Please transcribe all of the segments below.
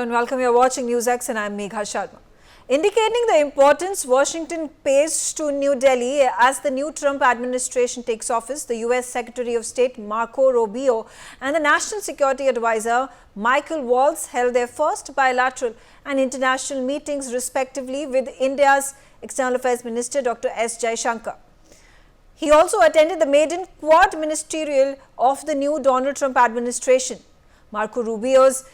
Hello and welcome. You're watching Newsx and I'm Megha Sharma. Indicating the importance Washington pays to New Delhi as the new Trump administration takes office, the U.S. Secretary of State Marco Rubio and the National Security Advisor Michael Waltz held their first bilateral and international meetings respectively with India's External Affairs Minister Dr. S. Jaishankar. He also attended the maiden Quad Ministerial of the new Donald Trump administration. Marco Rubio's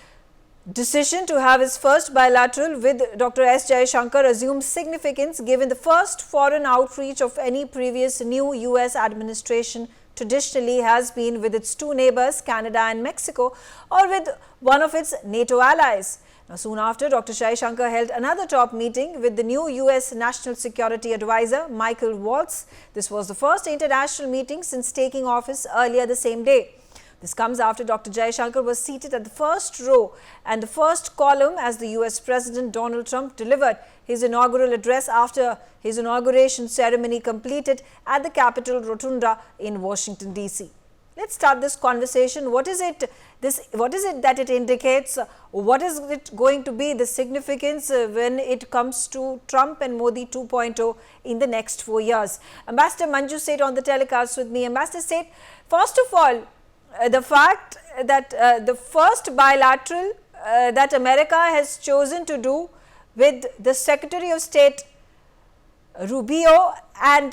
decision to have his first bilateral with Dr. S. Jaishankar assumes significance given the first foreign outreach of any previous new U.S. administration traditionally has been with its two neighbors, Canada and Mexico, or with one of its NATO allies. Now, soon after, Dr. Jaishankar held another top meeting with the new U.S. National Security Advisor, Michael Waltz. This was the first international meeting since taking office earlier the same day. This comes after Dr. Jaishankar was seated at the first row and the first column as the U.S. President Donald Trump delivered his inaugural address after his inauguration ceremony completed at the Capitol Rotunda in Washington, D.C. Let's start this conversation. What is it that it indicates? What is it going to be the significance when it comes to Trump and Modi 2.0 in the next 4 years? Ambassador Manju Seth on the telecast with me. Ambassador Seth, first of all, the fact that the first bilateral that America has chosen to do with the Secretary of State Rubio and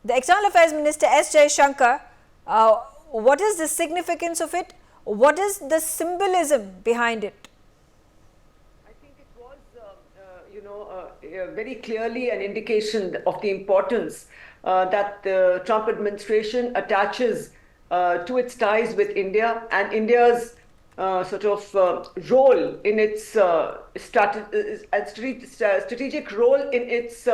the External Affairs Minister S. Jaishankar, what is the significance of it? What is the symbolism behind it? I think it was, very clearly an indication of the importance that the Trump administration attaches to its ties with India and India's role in its strategic role in its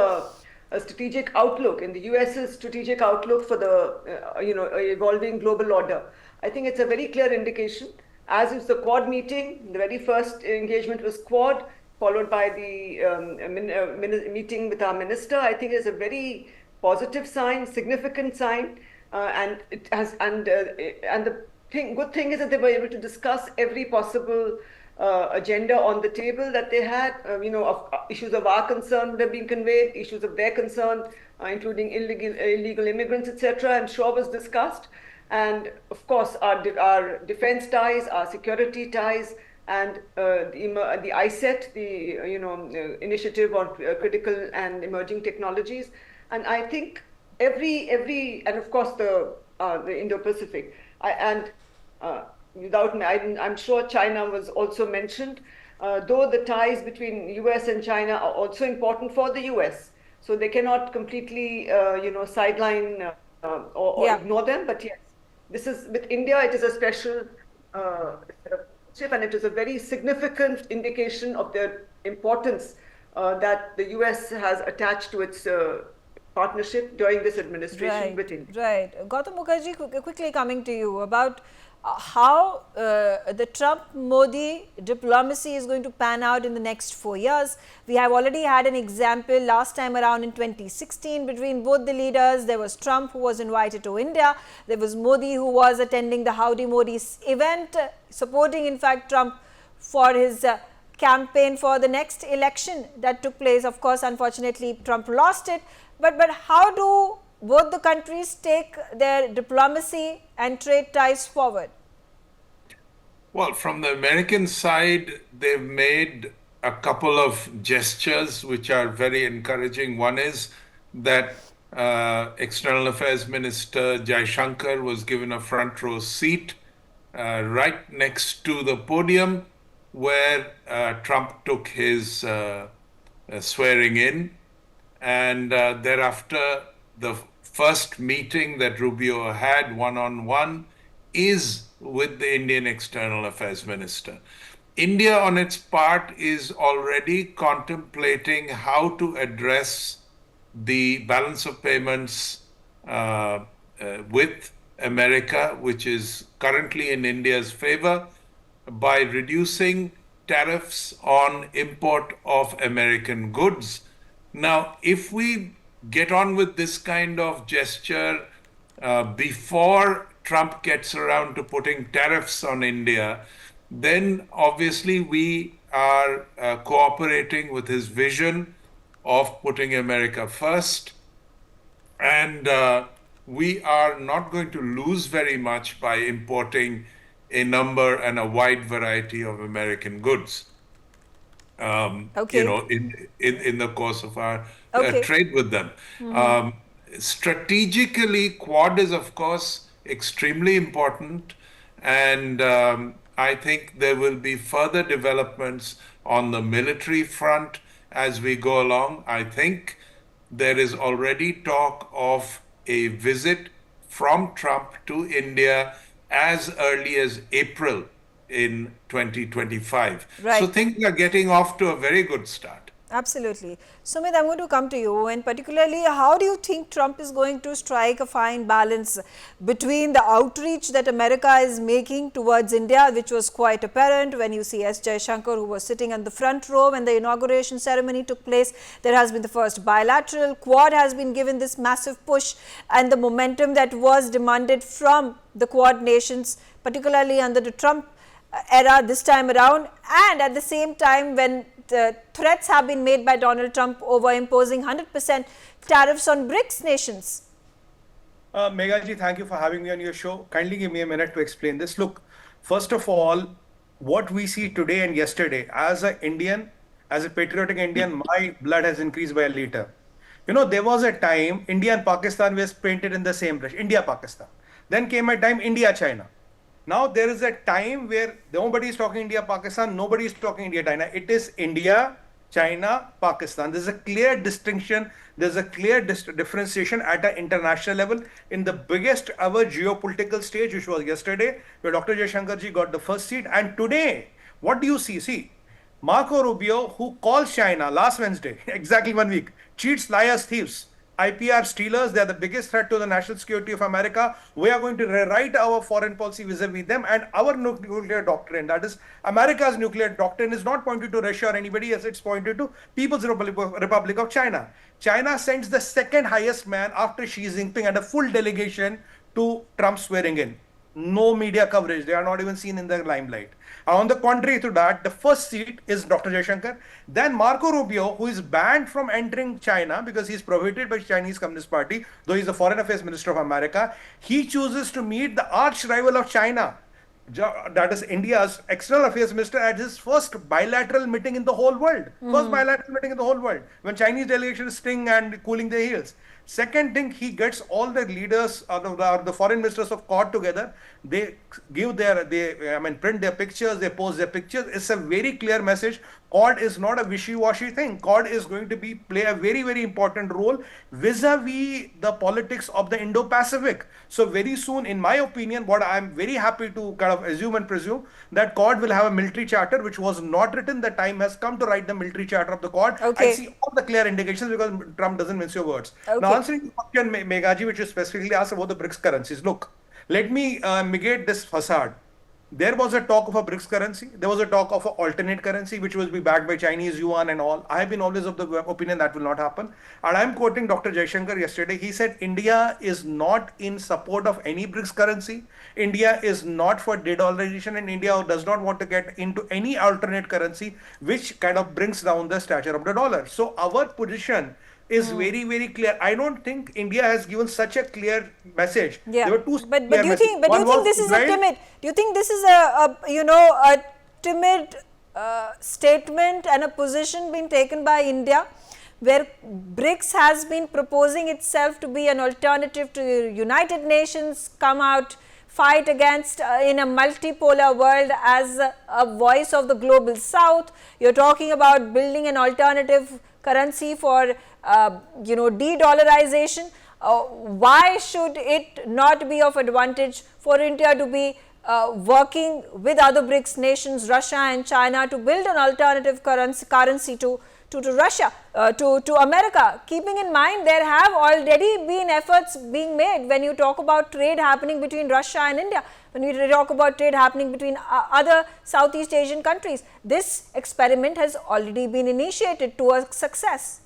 strategic outlook, in the U.S.'s strategic outlook for the evolving global order. I think it's a very clear indication, as is the Quad meeting. The very first engagement was Quad, followed by the meeting with our minister. I think it's a very positive sign, significant sign. And the good thing is that they were able to discuss every possible agenda on the table that they had. Issues of our concern would have been conveyed, issues of their concern, including illegal immigrants, etc. I'm sure was discussed. And of course, our defense ties, our security ties, and the ISET, the initiative on critical and emerging technologies. And I think and of course the Indo-Pacific, I'm sure China was also mentioned, though the ties between U.S. and China are also important for the U.S. So they cannot completely, sideline or ignore them. But yes, this is with India. It is a special trip, and it is a very significant indication of the importance that the U.S. has attached to its partnership during this administration with India. Right. Gautam Mukherjee, quickly coming to you about how the Trump-Modi diplomacy is going to pan out in the next 4 years. We have already had an example last time around in 2016 between both the leaders. There was Trump who was invited to India. There was Modi who was attending the Howdy Modi event, supporting in fact Trump for his campaign for the next election that took place. Of course, unfortunately, Trump lost it. But how do both the countries take their diplomacy and trade ties forward? Well, from the American side, they've made a couple of gestures which are very encouraging. One is that External Affairs Minister Jaishankar was given a front row seat right next to the podium where Trump took his swearing in. And thereafter, the first meeting that Rubio had one-on-one is with the Indian External Affairs Minister. India, on its part, is already contemplating how to address the balance of payments with America, which is currently in India's favor, by reducing tariffs on import of American goods. Now, if we get on with this kind of gesture before Trump gets around to putting tariffs on India, then obviously we are cooperating with his vision of putting America first. And we are not going to lose very much by importing a number and a wide variety of American goods, Okay. in the course of our Okay. trade with them. Um, Strategically, Quad is, of course, extremely important. And I think there will be further developments on the military front as we go along. I think there is already talk of a visit from Trump to India as early as April in 2025. So Right. things are getting off to a very good start. Absolutely. Sumit, I'm going to come to you, and particularly, how do you think Trump is going to strike a fine balance between the outreach that America is making towards India, which was quite apparent when you see S. Jaishankar, who was sitting on the front row when the inauguration ceremony took place. There has been the first bilateral, Quad has been given this massive push, and the momentum that was demanded from the Quad nations, particularly under the Trump era this time around, and at the same time when the threats have been made by Donald Trump over imposing 100% tariffs on BRICS nations. Megha ji, thank you for having me on your show. Kindly give me a minute to explain this. Look, first of all, what we see today and yesterday, as an Indian, as a patriotic Indian, my blood has increased by a liter. You know, there was a time India and Pakistan was painted in the same brush, India, Pakistan. Then came a time India, China. Now there is a time where nobody is talking India, Pakistan, nobody is talking India, China. It is India, China, Pakistan. There's a clear distinction. There's a clear differentiation at an international level in the biggest ever geopolitical stage, which was yesterday, where Dr. Jaishankar ji got the first seat. And today, what do you see? See, Marco Rubio, who calls China last Wednesday, exactly 1 week, cheats, liars, thieves. IPR stealers, they are the biggest threat to the national security of America. We are going to rewrite our foreign policy vis-a-vis them, and our nuclear doctrine, that is America's nuclear doctrine, is not pointed to Russia or anybody else, it's pointed to People's Republic of China. China sends the second highest man after Xi Jinping and a full delegation to Trump's swearing in. No media coverage, they are not even seen in the limelight. On the contrary to that, the first seat is Dr. Jaishankar. Then Marco Rubio, who is banned from entering China because he is prohibited by Chinese Communist Party, though he is the Foreign Affairs Minister of America, he chooses to meet the arch rival of China, that is India's External Affairs Minister, at his first bilateral meeting in the whole world. First bilateral meeting in the whole world, when Chinese delegation is sting and cooling their heels. Second thing, he gets all the leaders or the foreign ministers of Quad together. They give print their pictures, they post their pictures. It's a very clear message. Quad is not a wishy-washy thing. Quad is going to play a very, very important role vis-a-vis the politics of the Indo-Pacific. So very soon, in my opinion, what I'm very happy to kind of assume and presume, that Quad will have a military charter, which was not written. The time has come to write the military charter of the Quad. Okay. I see all the clear indications because Trump doesn't mince your words. Okay. Now, answering the question, Meghaji, which you specifically asked about the BRICS currencies. Look, let me negate this facade. There was a talk of a BRICS currency. There was a talk of an alternate currency, which will be backed by Chinese yuan and all. I have been always of the opinion that will not happen. And I'm quoting Dr. Jaishankar yesterday. He said, India is not in support of any BRICS currency. India is not for de-dollarization, and India does not want to get into any alternate currency, which kind of brings down the stature of the dollar. So our position is very, very clear. I don't think India has given such a clear message. Yeah, There were two but clear do you think this is a right? timid? Do you think this is a timid statement and a position being taken by India, where BRICS has been proposing itself to be an alternative to United Nations, come out, fight against in a multipolar world as a voice of the global South? You're talking about building an alternative currency for de-dollarization. Why should it not be of advantage for India to be working with other BRICS nations, Russia and China, to build an alternative currency to Russia, to America, keeping in mind there have already been efforts being made when you talk about trade happening between Russia and India, when we talk about trade happening between other Southeast Asian countries. This experiment has already been initiated towards success.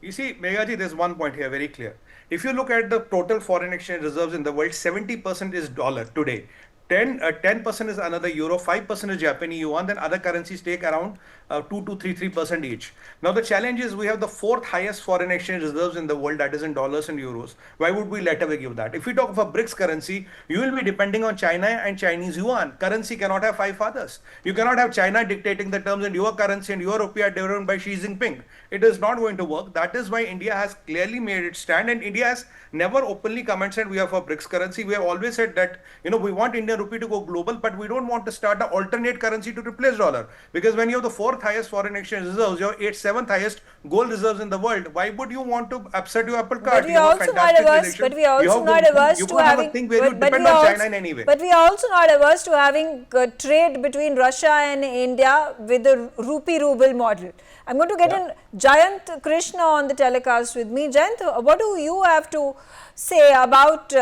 You see, Meghaji, there's one point here very clear. If you look at the total foreign exchange reserves in the world, 70% is dollar today. 10% is another euro, 5% is Japanese yuan, then other currencies take around 2 to 3% each. Now the challenge is we have the fourth highest foreign exchange reserves in the world, that is in dollars and euros. Why would we let away give that? If we talk of a BRICS currency, you will be depending on China and Chinese yuan. Currency cannot have five fathers. You cannot have China dictating the terms and your currency and your rupee are driven by Xi Jinping. It is not going to work. That is why India has clearly made its stand, and India has never openly commented we have a BRICS currency. We have always said that, we want Indian rupee to go global, but we don't want to start an alternate currency to replace dollar. Because when you have the fourth highest foreign exchange reserves, your seventh highest gold reserves in the world, why would you want to upset your apple cart? But we are also not averse. But we are also not averse to having. But we are also not averse to having trade between Russia and India with the rupee ruble model. I'm going to get in Jayant Krishna on the telecast with me. Jayant, what do you have to say about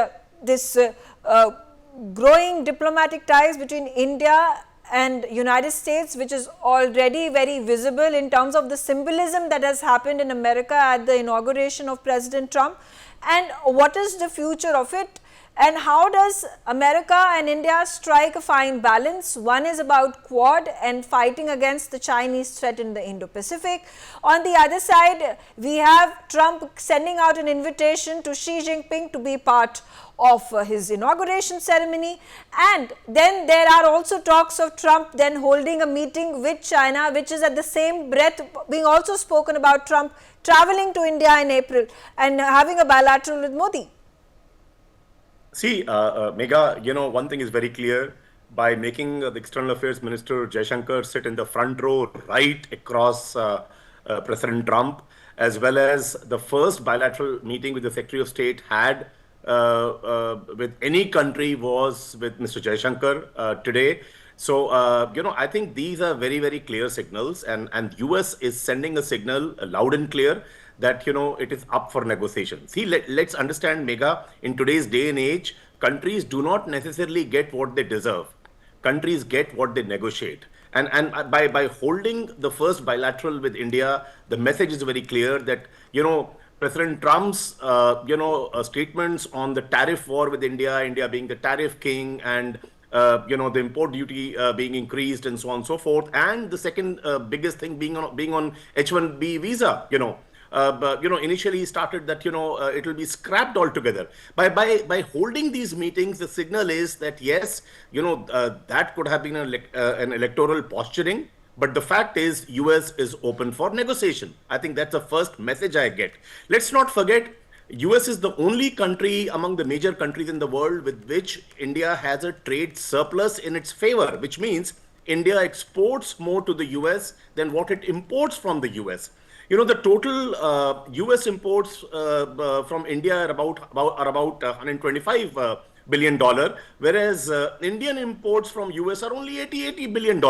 this growing diplomatic ties between India and United States, which is already very visible in terms of the symbolism that has happened in America at the inauguration of President Trump, and what is the future of it, and how does America and India strike a fine balance? One is about Quad and fighting against the Chinese threat in the Indo-Pacific. On the other side, we have Trump sending out an invitation to Xi Jinping to be part of his inauguration ceremony, and then there are also talks of Trump then holding a meeting with China, which is at the same breath being also spoken about Trump traveling to India in April and having a bilateral with Modi. See, Megha, one thing is very clear. By making the External Affairs Minister Jaishankar sit in the front row right across President Trump, as well as the first bilateral meeting with the Secretary of State had with any country was with Mr. Jaishankar today. So, I think these are very, very clear signals, and US is sending a signal loud and clear that, it is up for negotiation. See, let's understand, Megha, in today's day and age, countries do not necessarily get what they deserve. Countries get what they negotiate. And by holding the first bilateral with India, the message is very clear that, President Trump's, statements on the tariff war with India, India being the tariff king, and the import duty being increased, and so on and so forth, and the second biggest thing being on H-1B visa, but initially started that it will be scrapped altogether. By holding these meetings, the signal is that yes, that could have been an electoral posturing. But the fact is, US is open for negotiation. I think that's the first message I get. Let's not forget, US is the only country among the major countries in the world with which India has a trade surplus in its favor, which means India exports more to the US than what it imports from the US. The total US imports from India are about $125 billion, whereas Indian imports from US are only $80 billion,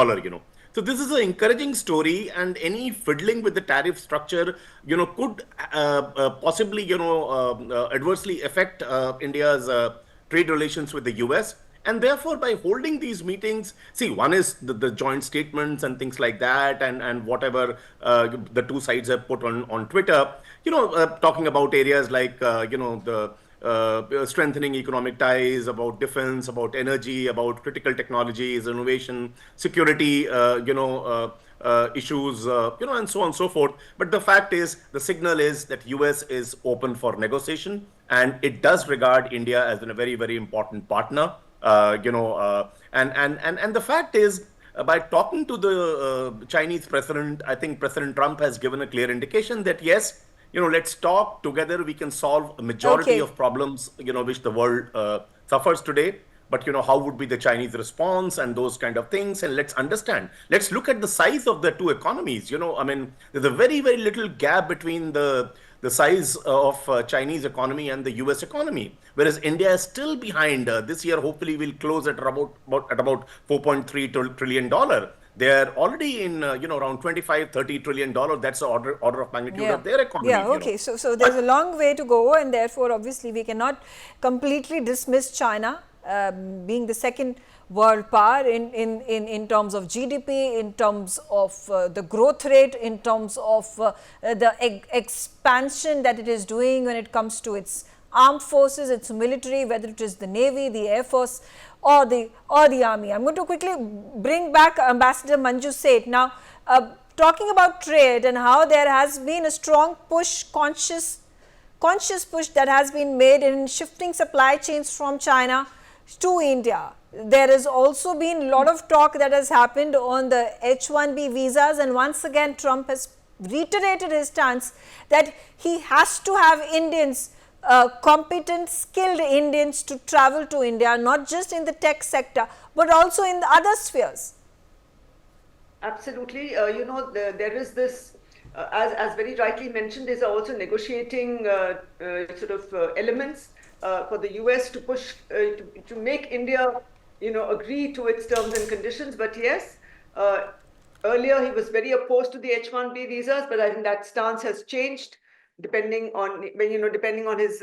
So this is an encouraging story, and any fiddling with the tariff structure, could possibly, adversely affect India's trade relations with the US. And therefore, by holding these meetings, see, one is the joint statements and things like that, and whatever the two sides have put on Twitter, talking about areas like, the strengthening economic ties, about defense, about energy, about critical technologies, innovation, security, issues, and so on and so forth. But the fact is, the signal is that US is open for negotiation, and it does regard India as a very, very important partner. And the fact is, by talking to the Chinese president, I think President Trump has given a clear indication that yes, let's talk together. We can solve a majority of problems, which the world suffers today. But how would be the Chinese response and those kind of things? And let's understand. Let's look at the size of the two economies. There's a very, very little gap between the size of Chinese economy and the US economy, whereas India is still behind. This year, hopefully, we'll close at about $4.3 trillion. They're already in, around $25-30 trillion. That's the order of magnitude of their economy. Yeah, okay. So there's a long way to go, and therefore, obviously, we cannot completely dismiss China being the second world power in terms of GDP, in terms of the growth rate, in terms of the expansion that it is doing when it comes to its armed forces, its military, whether it is the Navy, the Air Force, or the Army. I'm going to quickly bring back Ambassador Manju Seth. Now, talking about trade and how there has been a strong push, conscious push that has been made in shifting supply chains from China to India. There has also been a lot of talk that has happened on the H-1B visas, and once again Trump has reiterated his stance that he has to have Indians, competent, skilled Indians to travel to India, not just in the tech sector, but also in the other spheres. Absolutely. There is this, as very rightly mentioned, there's also negotiating elements for the U.S. to push, to make India, agree to its terms and conditions. But yes, earlier he was very opposed to the H-1B visas, but I think that stance has changed depending on his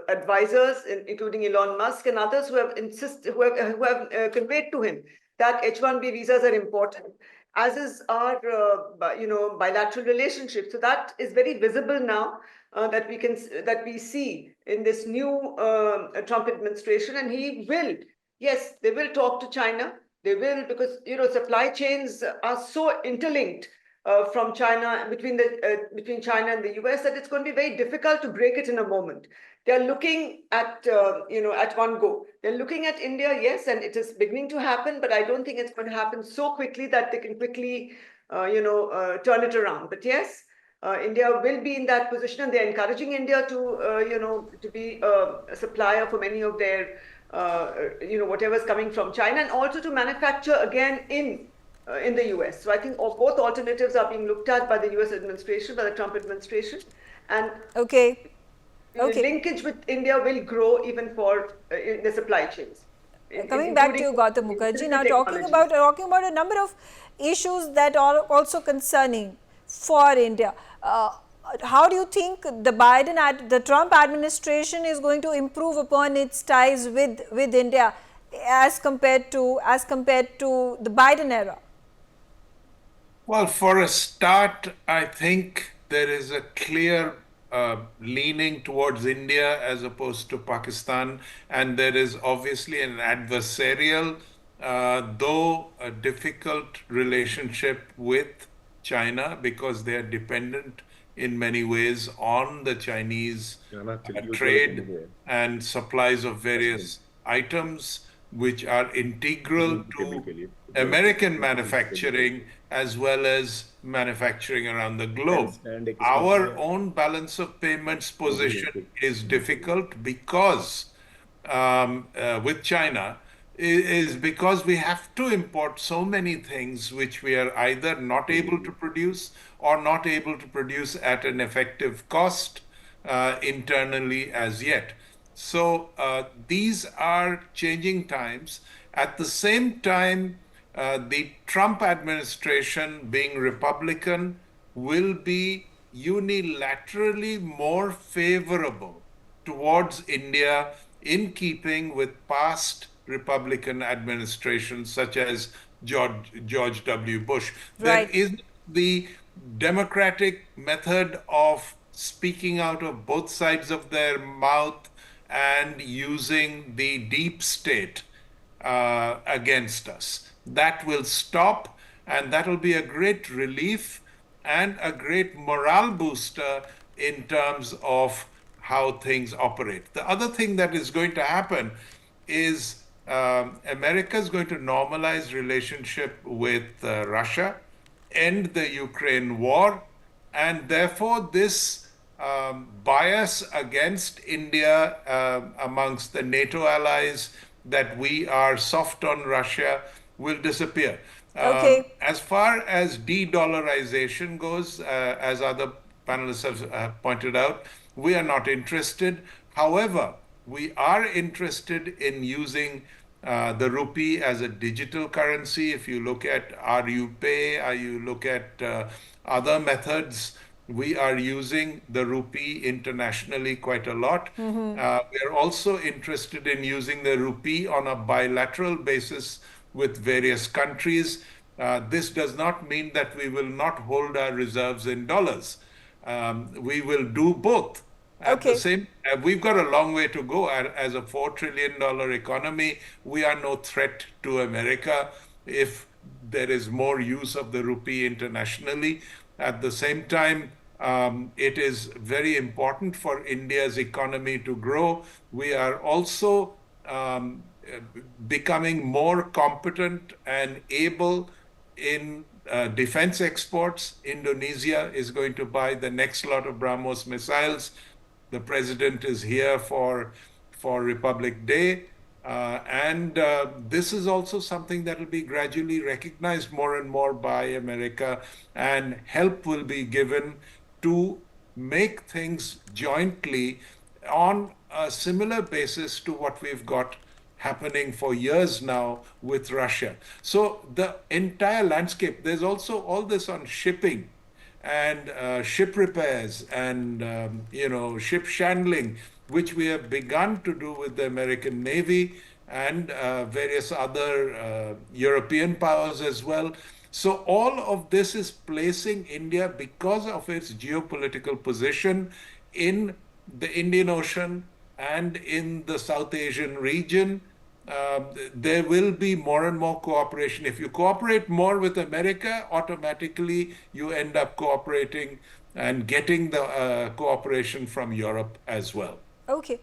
advisors, including Elon Musk and others who have conveyed to him that H-1B visas are important, as is our bilateral relationship. So that is very visible now, that we see in this new Trump administration, and he will. Yes, they will talk to China. They will, because supply chains are so interlinked from China, between China and the U.S., that it's going to be very difficult to break it in a moment. They're looking at at one go. They're looking at India, yes, and it is beginning to happen, but I don't think it's going to happen so quickly that they can quickly turn it around. But yes, India will be in that position, and they're encouraging India to be a supplier for many of their whatever's coming from China, and also to manufacture again in the U.S. So I think both alternatives are being looked at by the U.S. administration, by the Trump administration, and the linkage with India will grow even for in the supply chains. Coming back to you, Gautam Mukherjee, now talking about a number of issues that are also concerning for India. How do you think the Trump administration is going to improve upon its ties with India as compared to the Biden era? Well, for a start, I think there is a clear leaning towards India as opposed to Pakistan, and there is obviously an adversarial, though a difficult relationship with China, because they are dependent in many ways on the Chinese trade and supplies of various items, which are integral to American manufacturing as well as manufacturing around the globe. Our own balance of payments position is difficult because with China, is because we have to import so many things which we are either not able to produce or not able to produce at an effective cost internally as yet. So these are changing times. At the same time, the Trump administration, being Republican, will be unilaterally more favorable towards India, in keeping with past Republican administrations such as George W. Bush. Right. There is the democratic method of speaking out of both sides of their mouth and using the deep state against us. That will stop, and that will be a great relief and a great morale booster in terms of how things operate. The other thing that is going to happen is America is going to normalize relationship with Russia, end the Ukraine war, and therefore this bias against India amongst the NATO allies, that we are soft on Russia, will disappear. As far as de-dollarization goes, as other panelists have pointed out, we are not interested. However, we are interested in using the rupee as a digital currency. If you look at RuPay, or you look at other methods, we are using the rupee internationally quite a lot. We are also interested in using the rupee on a bilateral basis with various countries. This does not mean that we will not hold our reserves in dollars. We will do both. At the Okay. same, we've got a long way to go. As a $4 trillion economy, we are no threat to America if there is more use of the rupee internationally. At the same time, it is very important for India's economy to grow. We are also becoming more competent and able in defense exports. Indonesia is going to buy the next lot of BrahMos missiles. The president is here for Republic Day. And this is also something that will be gradually recognized more and more by America, and help will be given to make things jointly on a similar basis to what we've got happening for years now with Russia. So the entire landscape, there's also all this on shipping and ship repairs and ship chandling, which we have begun to do with the American Navy and various other European powers as well. So all of this is placing India, because of its geopolitical position in the Indian Ocean and in the South Asian region. There will be more and more cooperation. If you cooperate more with America, automatically you end up cooperating and getting the cooperation from Europe as well. Okay.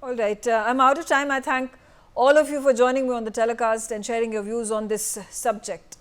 All right. I'm out of time. I thank all of you for joining me on the telecast and sharing your views on this subject.